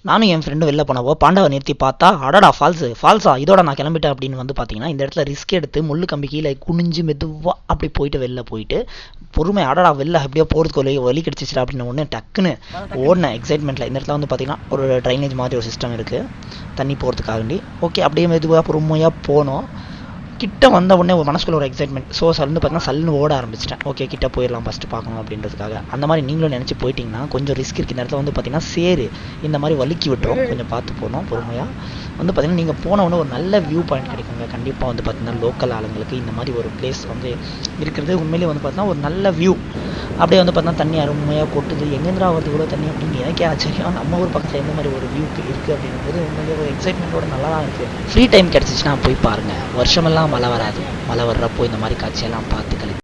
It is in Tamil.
நானும் என் ஃப்ரெண்டும் வெளில போனப்போ பாண்டாவை நிறுத்தி பார்த்தா அடடா ஃபால்ஸா இதோட நான் கிளம்பிட்டேன் அப்படின்னு வந்து பார்த்தீங்கன்னா இந்த இடத்துல ரிஸ்க் எடுத்து முள்ளு கம்பி கீழே குனிஞ்சு மெதுவாக அப்படி போயிட்டு வெளில போயிட்டு பொறுமை அடடா வெளில அப்படியே போகிறதுக்கு வலி கிடச்சிச்சிடா அப்படின்னு ஒன்று டக்குன்னு ஓடினேன் எக்ஸைட்மெண்ட்டில். இந்த இடத்துல வந்து பார்த்தீங்கன்னா ஒரு ட்ரைனேஜ் மாதிரி ஒரு சிஸ்டம் இருக்குது தண்ணி போகிறதுக்காண்டி. ஓகே அப்படியே மெதுவாக பொறுமையாக போனோம். கிட்ட வந்த உடனே ஒரு மனசுக்குள்ள ஒரு எக்ஸைட்மெண்ட். ஸோ சல்லுன்னு பார்த்தீங்கன்னா சல்லுன்னு ஓட ஆரம்பிச்சிட்டேன். ஓகே கிட்ட போயிடலாம் ஃபஸ்ட்டு பார்க்கணும் அப்படின்றதுக்காக. அந்த மாதிரி நீங்களும் நினச்சி போயிட்டீங்கன்னா கொஞ்சம் ரிஸ்க் இருக்குது. இந்த இடத்துல வந்து பார்த்தீங்கன்னா சேரு இந்த மாதிரி வலிக்கி விட்டுரும். கொஞ்சம் பார்த்து போகணும் பொறுமையாக. வந்து பார்த்தீங்கன்னா நீங்கள் போன உடனே ஒரு நல்ல வியூ பாயிண்ட் கிடைக்குங்க. கண்டிப்பாக வந்து பார்த்தீங்கன்னா லோக்கல் ஆளுங்களுக்கு இந்த மாதிரி ஒரு பிளேஸ் வந்து இருக்கிறது உண்மையிலேயே வந்து பார்த்தீங்கன்னா ஒரு நல்ல வியூ. அப்படியே வந்து பார்த்தீங்கன்னா தண்ணி அருமையாக கொட்டுது. எங்கேந்திரா வருது கூட தண்ணி அப்படின்னு எனக்கே ஆச்சரியம். நம்ம ஊர் பக்கத்தில் எந்த மாதிரி ஒரு வியூ இருக்குது அப்படிங்கும்போது உண்மையிலேயே ஒரு எக்ஸைட்மெண்ட்டோட நல்லா தான் இருக்குது. ஃப்ரீ டைம் கிடச்சிச்சின்னா போய் பாருங்கள். வருஷமெல்லாம் மழை வராது. மழை வர்றப்போ இந்த மாதிரி காட்சியெல்லாம் பார்த்து